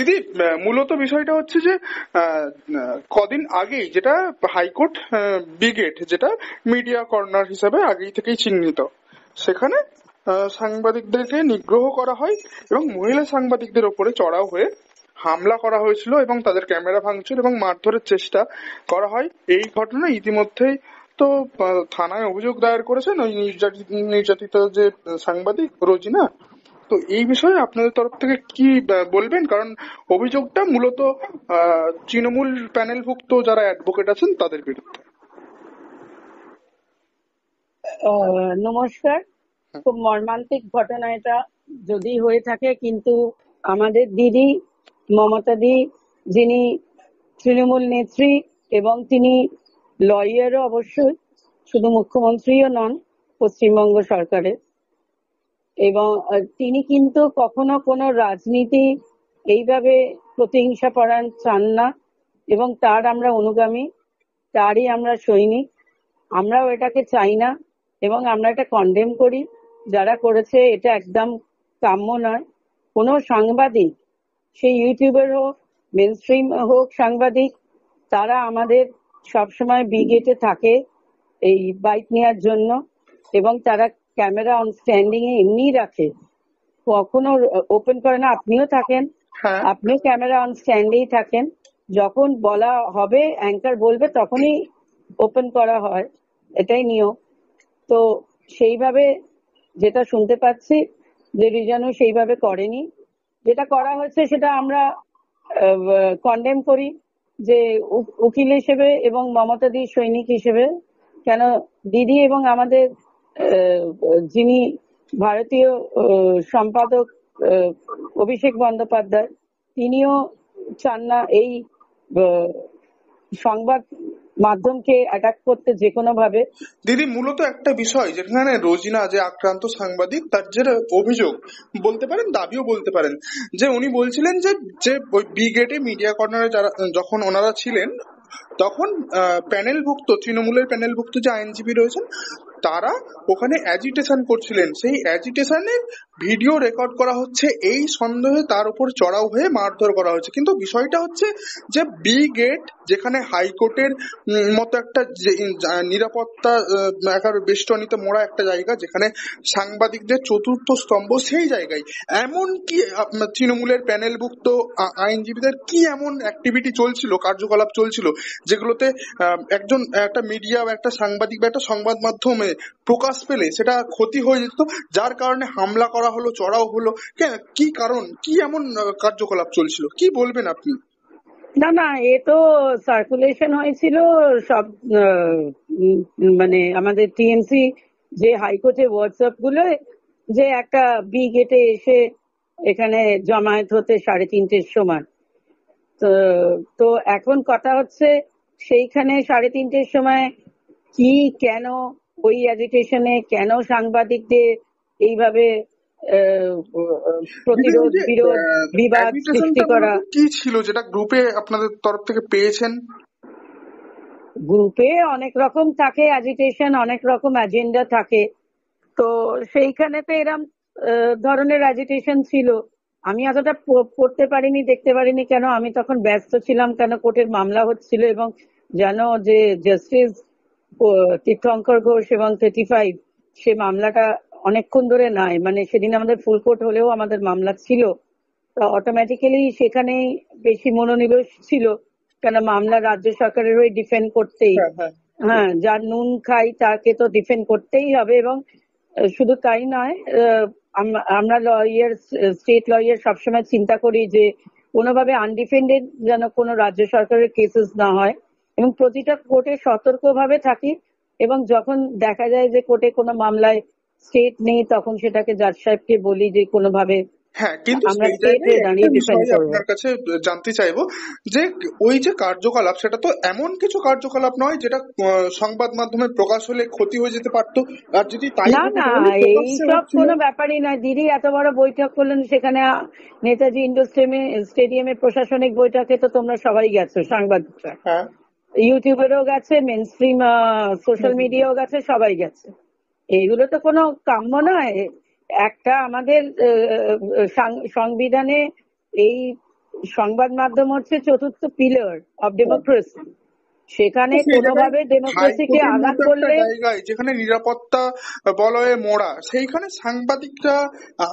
দিদি, মূলত বিষয়টা হচ্ছে যে আহ, কদিন আগেই যেটা হাইকোর্ট ব্রিগেড, যেটা মিডিয়া কর্নার হিসাবে আগেই থেকেই চিহ্নিত, সেখানে সাংবাদিকদেরকে নিগ্রহ করা হয় এবং মহিলা সাংবাদিকদের ওপরে চড়াও হয়ে হামলা করা হয়েছিল এবং তাদের ক্যামেরা ভাঙচুর এবং মারধরের চেষ্টা করা হয়। এই ঘটনা ইতিমধ্যেই তো থানায় অভিযোগ দায়ের করেছেন ওই নির্যাতিত যে সাংবাদিক রোজিনা। তো এই বিষয়ে আপনাদের তরফ থেকে কি বলবেন? কারণ অভিযোগটা মূলত তৃণমূল প্যানেলভুক্ত যারা অ্যাডভোকেট আছেন তাদের বিরুদ্ধে। নমস্কার। খুব মর্মান্তিক ঘটনা এটা যদি হয়ে থাকে, কিন্তু আমাদের দিদি মমতা দি, যিনি তৃণমূল নেত্রী এবং তিনি লয়ারও অবশ্যই, শুধু মুখ্যমন্ত্রীও নন পশ্চিমবঙ্গ সরকারের, এবং তিনি কিন্তু কখনো কোনো রাজনীতি এইভাবে প্রতিহিংসা পরায়ণ চান না, এবং তার আমরা অনুগামী, তারই আমরা সৈনিক। আমরাও এটাকে চাই না এবং আমরা এটা কন্ডেম করি। যারা করেছে এটা একদম কাম্য নয়। কোনো সাংবাদিক, সেই ইউটিউবার হোক, মেন স্ট্রিম হোক সাংবাদিক, তারা আমাদের সবসময় ব্রিগেডে থাকে এই বাইক নেওয়ার জন্য, এবং তারা ক্যামেরা অন স্ট্যান্ডিং এ এমনি রাখে, কখনো ওপেন করে না। আপনিও থাকেন, হ্যাঁ, আপনিও ক্যামেরা অন স্ট্যান্ডেই থাকেন। যখন বলা হবে, অ্যাঙ্কার বলবে, তখনই ওপেন করা হয়, এটাই নিয়ম। তো সেইভাবে যেটা শুনতে পাচ্ছি যে রিজানু সেইভাবে করেনি। যেটা করা হয়েছে সেটা আমরা কন্ডেম করি, যে উকিল হিসেবে এবং মমতা দির সৈনিক হিসেবে। কেন, দিদি এবং আমাদের আহ, যিনি ভারতীয় সম্পাদক আহ, অভিষেক বন্দ্যোপাধ্যায়, তিনিও চান না এই আহ, সংবাদ মাধ্যমকে অ্যাটাক করতে যে কোনো ভাবে। দিদি, মূলত একটা বিষয় যেখানে রোজিনা যে আক্রান্ত সাংবাদিক, তার যে অভিযোগ বলতে পারেন, দাবিও বলতে পারেন, যে উনি বলছিলেন যে যে ওই ব্রিগেডে মিডিয়া কর্নারে যারা যখন ওনারা ছিলেন, তখন প্যানেলভুক্ত তৃণমূলের প্যানেলভুক্ত যে আইনজীবী রয়েছেন তারা ওখানে অ্যাজিটেশন করছিলেন, সেই অ্যাজিটেশনের ভিডিও রেকর্ড করা হচ্ছে, এই সন্দেহে তার উপর চড়াও হয়ে মারধর করা হয়েছে। কিন্তু বিষয়টা হচ্ছে যে বি গেট, যেখানে হাইকোর্টের মতো একটা নিরাপত্তা একার বেষ্টনীতে মোড়া একটা জায়গা, যেখানে সাংবাদিকদের চতুর্থ স্তম্ভ, সেই জায়গায় এমন কি তৃণমূলের প্যানেলভুক্ত আইনজীবীদের কি এমন অ্যাক্টিভিটি চলছিল, কার্যকলাপ চলছিল, যেগুলোতে একজন একটা মিডিয়া বা একটা সাংবাদিক বা একটা সংবাদ মাধ্যমে প্রকাশ পেলে সেটা ক্ষতি হয়ে যেত, যার কারণে হামলা করা হলো, চড়াও হলো? কি কারণ, কি এমন কার্যকলাপ চলছিল, কি বলবেন আপনি? না না, এ তো সার্কুলেশন হয়েছিল সব, মানে আমাদের টিএমসি যে হাইকোর্টে হোয়াটসঅ্যাপ গুলো, যে একটা বি গেটে এসে এখানে জমায়েত হতে 3:30-র সময়। তো তো এখন কথা হচ্ছে, সেইখানে 3:30-র সময় কি, কেন, ওই অ্যাজিটেশনে কেন সাংবাদিকদের এইভাবে আহ, দিদি, ওই প্রতিরোধ, যে বিরোধ, বিবাদ সৃষ্টি অ্যাজিটেশনটা করা। মূলত কি ছিল, যেটা গ্রুপে আপনাদের তরফ থেকে পেয়েছেন? গ্রুপে অনেক রকম থাকে অ্যাজিটেশন, অনেক রকম এজেন্ডা থাকে। তো সেইখানে তো এরম ধরনের অ্যাজিটেশন ছিল। আমি এতটা পড়তে পারিনি, দেখতে পারিনি, কেন আমি তখন ব্যস্ত ছিলাম, কেন কোর্টের মামলা হচ্ছিল, এবং জানো যে জাস্টিস তীর্থঙ্কর ঘোষ এবং 35, সে মামলাটা অনেকক্ষণ ধরে নাই, মানে সেদিন আমাদের ফুল কোর্ট হলেও আমাদের মামলা ছিল। তো অটোমেটিক্যালি সেখানেই বেশি মনোনিবেশ ছিল, কেন মামলা রাজ্য সরকারের হয়ে ডিফেন্ড করতেই। হ্যাঁ, হ্যাঁ। হ্যাঁ, যার নুন খাই তাকে তো ডিফেন্ড করতেই হবে। এবং শুধু তাই নয়, আমরা লয়ার, স্টেট লয়ার, সবসময় চিন্তা করি যে কোনোভাবে আনডিফেন্ডেড যেন কোনো রাজ্য সরকারের কেসেস না হয়, এবং প্রতিটা কোর্টে সতর্কভাবে থাকি। এবং যখন দেখা যায় যে কোর্টে কোনো মামলায় স্টেট নেই, তখন সেটাকে জাজ সাহেবকে বলি যে কোনোভাবে হ্যাঁ, কিন্তু আমরা সেই স্টেট জায়গায় হয়ে একটা দাঁড়িয়ে ডিফেন্ড বিষয় করবো। আপনার কাছে জানতে চাইবো, যে ওই যে কার্যকলাপ, সেটা তো এমন কিছু কার্যকলাপ নয় যেটা সংবাদ মাধ্যমে প্রকাশ হলে ক্ষতি হয়ে যেতে পারতো, আর যদি তাই না হতো না, তাহলে প্রকাশ্যে এইসব হচ্ছিল। কোনো ব্যাপারই নয়। দিদি এত বড় বৈঠক করলেন, সেখানে নেতাজি ইন্ডোর স্টেডিয়ামে প্রশাসনিক বৈঠকে তো তোমরা সবাই গেছো, সাংবাদিকরা, হ্যাঁ। ইউটিউবেরও গেছে, মেন স্ট্রিম হুম, সোশ্যাল হুম, হুম। মিডিয়াও গেছে, সবাই গেছে। এইগুলো তো কোনো কাম্য নয়। একটা আমাদের সংবিধানে এই সংবাদ মাধ্যম হচ্ছে চতুর্থ পিলার অফ ডেমোক্রেসি। সেখানে তো সেই জায়গায় কোনোভাবে ডেমোক্রেসিকে হাইকোর্টের আঘাত মতো একটা করলে, জায়গায় যেখানে নিরাপত্তা বলয়ে মোড়া, সেইখানে সাংবাদিকরা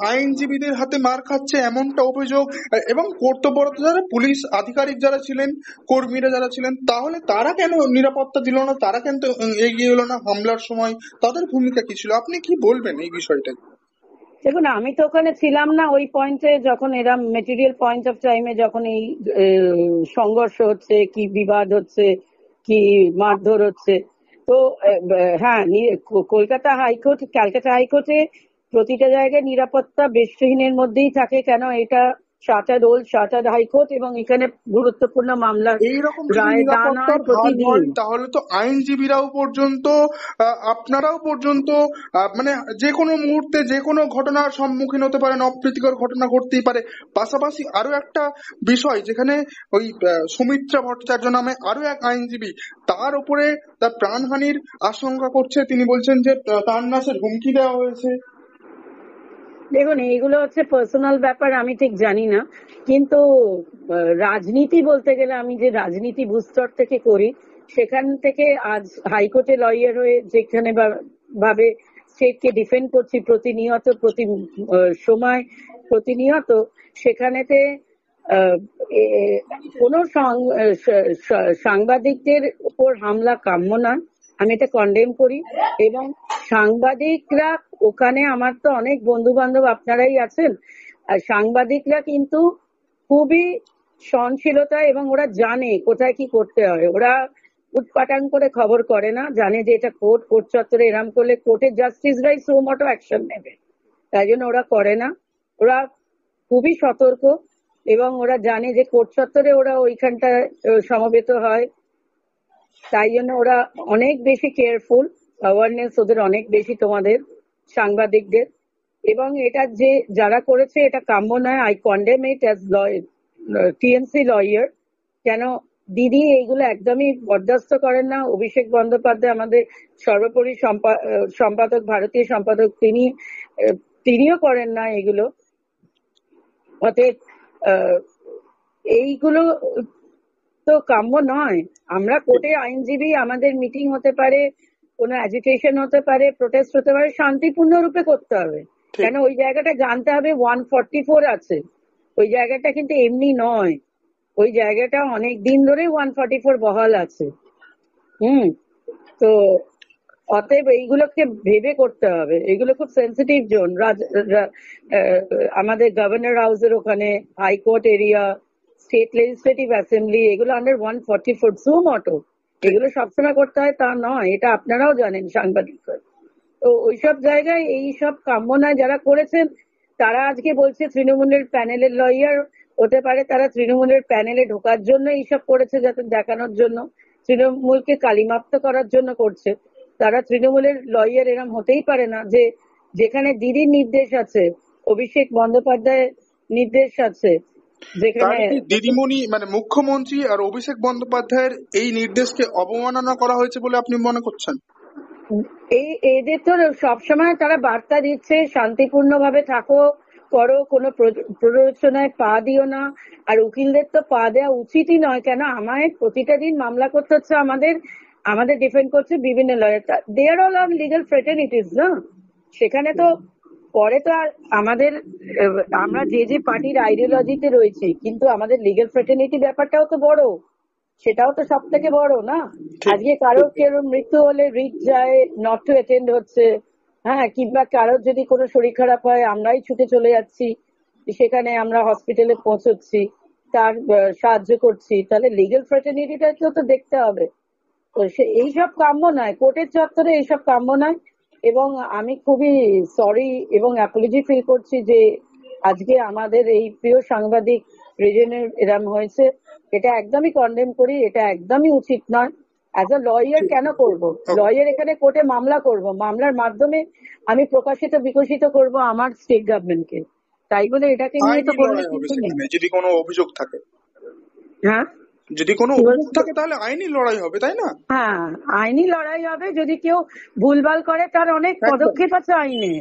আইনজীবীদের হাতে মার খাচ্ছে এমনটা অভিযোগ। এবং কর্তব্যরত যারা পুলিশ আধিকারিক যারা ছিলেন, কর্মীরা যারা ছিলেন, তাহলে তারা কেন নিরাপত্তা দিল না? তারা কেন এগিয়ে এলো না হামলার সময়? তাদের ভূমিকা কি ছিল? আপনি কি বলবেন এই বিষয়টা? দেখুন আমি তো ওখানে ছিলাম না ওই পয়েন্টে, যখন এরা মেটেরিয়াল পয়েন্ট অফ টাইমে যখন এই সংঘর্ষ হচ্ছে, কি বিবাদ হচ্ছে, কি মারধর হচ্ছে। তো হ্যাঁ, কলকাতা হাইকোর্ট, ক্যালকাটা হাইকোর্টে প্রতিটা জায়গায় নিরাপত্তা বেষ্টনীর মধ্যেই থাকে। কেন, এটা চার্টার্ড ওল্ড চার্টার্ড হাইকোর্ট, এবং এখানে গুরুত্বপূর্ণ মামলার এইরকম যদি রায় দান হয় নিরাপত্তার হাল প্রতিদিন। হয়, তাহলে তো আইনজীবীরাও পর্যন্ত, আপনারাও পর্যন্ত, মানে যে কোনো মুহূর্তে যে কোনো ঘটনার সম্মুখীন হতে পারেন, অপ্রীতিকর ঘটনা ঘটতেই পারে। পাশাপাশি আরো একটা বিষয়, যেখানে ওই সৌমিত্রা ভট্টাচার্য নামে আরো এক আইনজীবী, তার উপরে তার প্রাণহানির আশঙ্কা করছে। তিনি বলছেন যে তার নাশের হুমকি দেওয়া হয়েছে। দেখুন এইগুলো হচ্ছে পার্সোনাল ব্যাপার, আমি ঠিক জানি না। কিন্তু রাজনীতি বলতে গেলে, আমি যে রাজনীতি ভূস্তর থেকে করি, সেখান থেকে আজ হাইকোর্টে লয়ার হয়ে যেখানে ভাবে স্টেটকে ডিফেন্ড করছি প্রতিনিয়ত, প্রতি সময়, প্রতিনিয়ত, সেখানেতে আহ, কোনো সাংবাদিকদের উপর হামলা কাম্য নয়। আমি এটা কন্ডেম করি। এবং সাংবাদিকরা ওখানে, আমার তো অনেক বন্ধু বান্ধব আপনারাই আছেন, আর সাংবাদিকরা কিন্তু খুবই সহনশীলতা, এবং ওরা জানে কোথায় কি করতে হয়। ওরা উটপাটাং করে খবর করে না, জানে যে এটা কোর্ট চত্বরে এরম করলে কোর্টের জাস্টিসরাই সো মটো অ্যাকশন নেবে, তাই জন্য ওরা করে না। ওরা খুবই সতর্ক, এবং ওরা জানে যে কোর্ট চত্বরে ওরা ওইখানটা সমবেত হয়, তাই জন্য ওরা অনেক বেশি কেয়ারফুল। অ্যাওয়ারনেস ওদের অনেক বেশি, তোমাদের সাংবাদিকদের। এবং এটা যে যারা করেছে এটা কাম্য নয়। I condemn it as TMC lawyer. কেন, দিদি এইগুলো একদমই বরদাস্ত করেন না। অভিষেক বন্দ্যোপাধ্যায় আমাদের সর্বোপরি সম্পাদক, ভারতীয় সম্পাদক, তিনিও করেন না এগুলো। অতএব এইগুলো তো কাম্য নয়। আমরা কোর্টে আইনজীবী, আমাদের মিটিং হতে পারে, কোনো অ্যাজিটেশন হতে পারে, প্রোটেস্ট হতে পারে, শান্তিপূর্ণ রূপে করতে হবে। কেন, ওই জায়গাটা জানতে হবে 144 আছে। ওই জায়গাটা কিন্তু এমনি নয়, ওই জায়গাটা অনেক দিন ধরে 144 বহাল আছে। তো অতএব এইগুলোকে ভেবে করতে হবে। এগুলো খুব সেন্সিটিভ জোন। আমাদের গভর্নর হাউসের ওখানে, high court area, state legislative assembly, এগুলো আন্ডার 144 সুমোটো। এগুলো সবসময় করতে হয় তা নয়, এটা আপনারাও জানেন সাংবাদিকরা। তো ওইসব জায়গায় এইসব কাম্য নয়। যারা করেছেন তারা আজকে বলছে তৃণমূলের প্যানেলের লয়ার হতে পারে, তারা তৃণমূলের প্যানেলে ঢোকার জন্য এইসব করেছে, যাতে দেখানোর জন্য, তৃণমূলকে কালিমাপ্ত করার জন্য করছে। তারা তৃণমূলের লয়ার এরম হতেই পারে না যে যেখানে দিদির নির্দেশ আছে, অভিষেক বন্দ্যোপাধ্যায়ের নির্দেশ আছে, যেখানে তাহলে কি দিদিমণি মানে মুখ্যমন্ত্রী আর অভিষেক বন্দ্যোপাধ্যায়ের এই নির্দেশকে অবমাননা করা হয়েছে বলে আপনি মনে করছেন? এদের তো সবসময় তারা বার্তা দিচ্ছে শান্তিপূর্ণ ভাবে থাকো, করো, কোনো প্ররোচনায় পা দিও না। আর উকিলদের তো পা দেওয়া উচিতই নয়। কেন, আমায় প্রতিটা দিন মামলা করতে হচ্ছে, আমাদের ডিফেন্ড করছে বিভিন্ন lawyer. They are all on legal fraternities না। সেখানে তো পরে তো আর আমাদের আমরা যে পার্টির আইডিওলজিতে রয়েছি, কিন্তু আমাদের লিগাল ফ্রেটার্নিটি ব্যাপারটাও তো বড়, সেটাও তো সব থেকে বড় না। ঠিক। আজকে কারোর মৃত্যু হলে রিট যায়, নট টু অ্যাটেন্ড হচ্ছে, হ্যাঁ, কিংবা কারোর যদি কোনো শরীর খারাপ হয় আমরাই ছুটে চলে যাচ্ছি, সেখানে আমরা হসপিটালে পৌঁছচ্ছি, তার সাহায্য করছি। তাহলে লিগ্যাল ফ্রেটার্নিটিটাকেও তো দেখতে হবে। তো এইসব কাম্য নয়, কোর্টের চত্বরে এইসব কাম্য নয়। এবং আমি খুবই সরি এবং অ্যাপোলজি ফিল করছি যে আজকে আমাদের এই প্রিয় সাংবাদিক রিজনের এরম হয়েছে। এটা একদমই কন্ডেম করি, এটা একদমই উচিত নয়। অ্যাজ আ লয়ার কেন করব? লয়ার এখানে কোর্টে মামলা করব, মামলার মাধ্যমে আমি প্রকাশিত বিকশিত করব আমার স্টেট গভর্নমেন্টকে। তাই বলে এটাকে নিয়ে তো আইনি করলে লড়াই হবে কিছু নেই। সেখানে, যদি কোনো অভিযোগ থাকে। হ্যাঁ, যদি কোনো কি অভিযোগ বলছো? থাকে তাহলে আইনি লড়াই হবে, তাই না? হ্যাঁ, আইনি লড়াই হবে। যদি কেউ ভুলভাল করে তার অনেক একদম পদক্ষেপ আছে আইনে।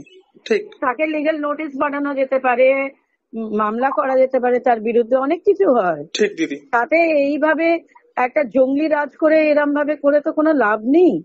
ঠিক। তাকে লিগ্যাল নোটিশ পাঠানো যেতে পারে, মামলা করা যেতে পারে, তার বিরুদ্ধে অনেক কিছু হয়। ঠিক দিদি। তাতে এইভাবে একটা জঙ্গলি রাজ করে এরম ভাবে করে তো কোনো লাভ নেই।